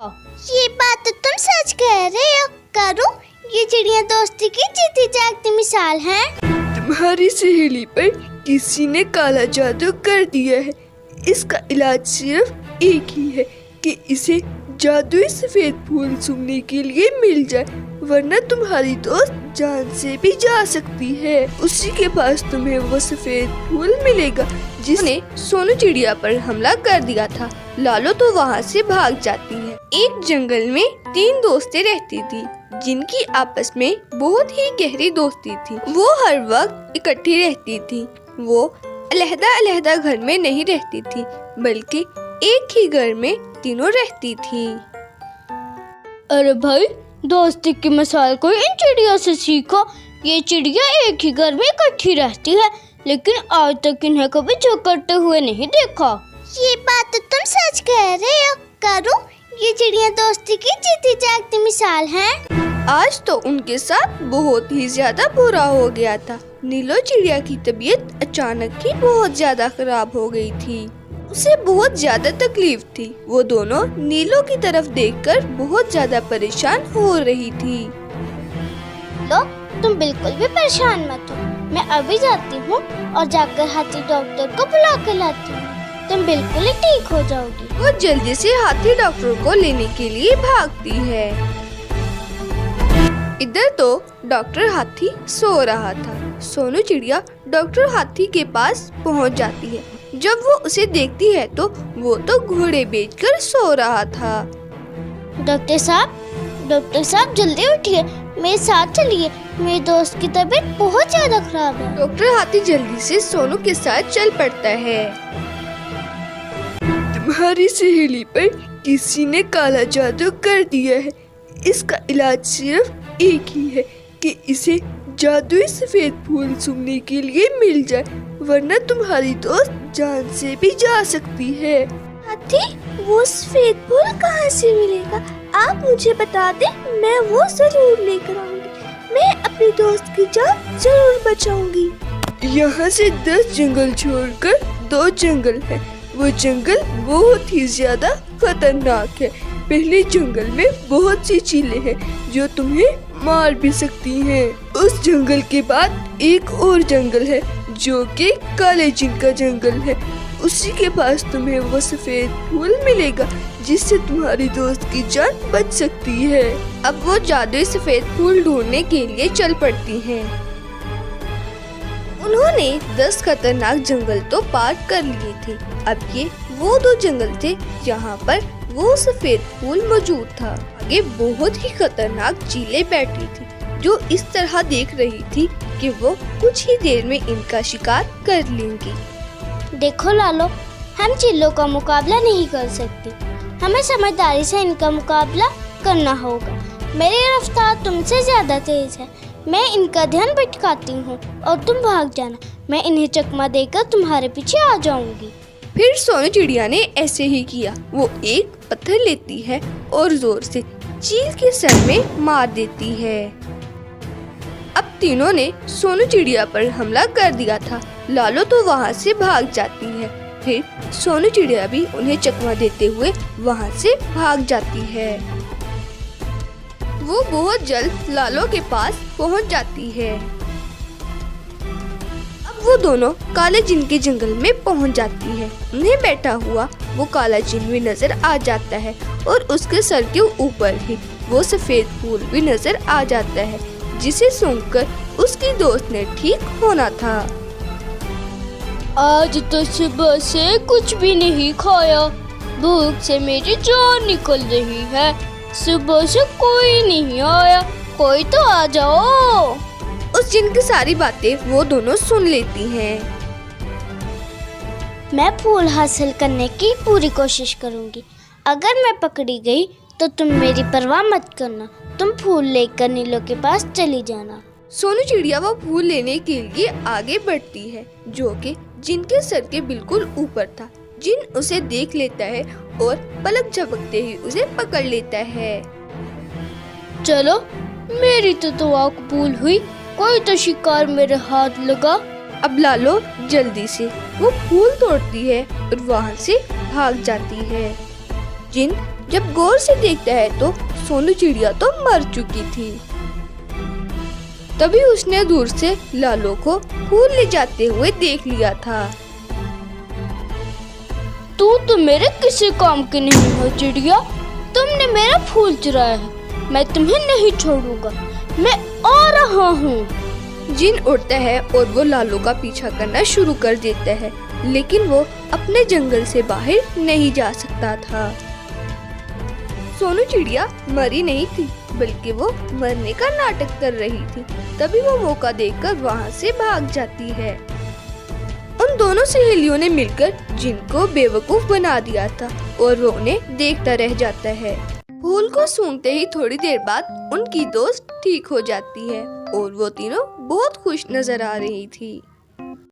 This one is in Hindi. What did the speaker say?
ये बात तो तुम सच कह रहे हो करो। ये चिड़िया दोस्ती की जीती जागती मिसाल है। तुम्हारी सहेली पर किसी ने काला जादू कर दिया है। इसका इलाज सिर्फ एक ही है कि इसे जादुई सफेद फूल सूंघने के लिए मिल जाए, वरना तुम्हारी दोस्त जान से भी जा सकती है। उसी के पास तुम्हें वो सफेद फूल मिलेगा जिसने सोनू चिड़िया पर हमला कर दिया था। लालो तो वहाँ से भाग जाती है। एक जंगल में 3 दोस्तें रहती थी जिनकी आपस में बहुत ही गहरी दोस्ती थी। वो हर वक्त इकट्ठी रहती थी। वो अलग-अलग घर में नहीं रहती थी, बल्कि एक ही घर में तीनों रहती थी। अरे भाई, दोस्ती की मिसाल को इन चिड़ियों से सीखो। ये चिड़िया एक ही घर में इकट्ठी रहती है, लेकिन आज तक इन्हें कभी झगड़ते हुए नहीं देखा। ये बात तो तुम सच कह रहे हो करो। ये चिड़िया दोस्ती की जीती जागती मिसाल है। आज तो उनके साथ बहुत ही ज्यादा बुरा हो गया था। नीलो चिड़िया की तबीयत अचानक ही बहुत ज्यादा खराब हो गई थी। उसे बहुत ज्यादा तकलीफ थी। वो दोनों नीलो की तरफ देखकर बहुत ज्यादा परेशान हो रही थी। लो, तुम बिल्कुल भी परेशान मत हो। मैं अभी जाती हूँ और जाकर हाथी डॉक्टर को बुला कर लाती हूँ। तुम बिल्कुल ही ठीक हो जाओगी। वो जल्दी से हाथी डॉक्टर को लेने के लिए भागती है। इधर तो डॉक्टर हाथी सो रहा था। सोनू चिड़िया डॉक्टर हाथी के पास पहुंच जाती है। जब वो उसे देखती है तो वो तो घोड़े बेचकर सो रहा था। डॉक्टर साहब जल्दी उठिए, मेरे साथ चलिए। मेरे दोस्त की तबीयत बहुत ज्यादा खराब है। डॉक्टर हाथी जल्दी से सोनू के साथ चल पड़ता है। तुम्हारी सहेली पर किसी ने काला जादू कर दिया है। इसका इलाज सिर्फ एक ही है कि इसे जादुई सफेद फूल सूंघने के लिए मिल जाए, वरना तुम्हारी दोस्त जान से भी जा सकती है। हाथी, वो सफेद फूल कहाँ से मिलेगा? आप मुझे बता दें, मैं वो जरूर लेकर आऊंगी। मैं अपनी दोस्त की जान जरूर बचाऊंगी। यहाँ से 10 जंगल छोड़कर 2 जंगल है। वो जंगल बहुत ही ज्यादा खतरनाक है। पहले जंगल में बहुत सी चीलें हैं जो तुम्हें मार भी सकती हैं। उस जंगल के बाद एक और जंगल है जो कि काले जिन का जंगल है। उसी के पास तुम्हें वो सफेद फूल मिलेगा जिससे तुम्हारी दोस्त की जान बच सकती है। अब वो जादुई सफेद फूल ढूंढने के लिए चल पड़ती हैं। उन्होंने 10 खतरनाक जंगल तो पार कर लिए थे। अब ये वो 2 जंगल थे जहाँ पर वो सफेद फूल मौजूद था। आगे बहुत ही खतरनाक चीलें बैठी थी जो इस तरह देख रही थी कि वो कुछ ही देर में इनका शिकार कर लेंगी। देखो लालो, हम चिल्लों का मुकाबला नहीं कर सकते। हमें समझदारी से इनका मुकाबला करना होगा। मेरी रफ्तार तुमसे ज्यादा तेज है। मैं इनका ध्यान भटकाती हूँ और तुम भाग जाना। मैं इन्हें चकमा देकर तुम्हारे पीछे आ जाऊंगी। फिर सोनू चिड़िया ने ऐसे ही किया। वो एक पत्थर लेती है और जोर से चील के सर में मार देती है। अब तीनों ने सोनू चिड़िया पर हमला कर दिया था। लालो तो वहाँ से भाग जाती है। फिर सोनू चिड़िया भी उन्हें चकमा देते हुए वहाँ से भाग जाती है। वो बहुत जल्द लालो के पास पहुँच जाती है। अब वो दोनों काले जिन के जंगल में पहुँच जाती है। उन्हें बैठा हुआ वो काला जिन भी नजर आ जाता है और उसके सर के ऊपर ही वो सफेद फूल भी नजर आ जाता है जिसे सूंघकर उसकी दोस्त ने ठीक होना था। आज तो सुबह से कुछ भी नहीं खाया। भूख से मेरी जान निकल रही है। सुबह से कोई नहीं आया। कोई तो आ जाओ। उस जिन की सारी बातें वो दोनों सुन लेती हैं। मैं फूल हासिल करने की पूरी कोशिश करूंगी। अगर मैं पकड़ी गई तो तुम मेरी परवाह मत करना। तुम फूल लेकर नीलो के पास चली जाना। सोनू चिड़िया वो फूल लेने के लिए आगे बढ़ती है जो कि जिन के सर के बिल्कुल ऊपर था। जिन उसे देख लेता है और पलक झपकते ही उसे पकड़ लेता है। चलो, मेरी तो दुआ कबूल हुई। कोई तो शिकार मेरे हाथ लगा। अब लालो जल्दी से वो फूल तोड़ती है और वहाँ से भाग जाती है। जिन जब गौर से देखता है तो सोनू चिड़िया तो मर चुकी थी। तभी उसने दूर से लालो को फूल ले जाते हुए देख लिया था। तू तो मेरे किसी काम की नहीं हो चिड़िया, तुमने मेरा फूल चुराया है, मैं तुम्हें नहीं छोड़ूंगा, मैं आ रहा हूँ। जिन उड़ता है और वो लालो का पीछा करना शुरू कर देता है, लेकिन वो अपने जंगल से बाहर नहीं जा सकता था। सोनू चिड़िया मरी नहीं थी, बल्कि वो मरने का नाटक कर रही थी। तभी वो मौका देखकर वहाँ से भाग जाती है। उन दोनों सहेलियों ने मिलकर जिनको बेवकूफ बना दिया था और वो उन्हें देखता रह जाता है। फूल को सूंघते ही थोड़ी देर बाद उनकी दोस्त ठीक हो जाती है और वो तीनों बहुत खुश नजर आ रही थी।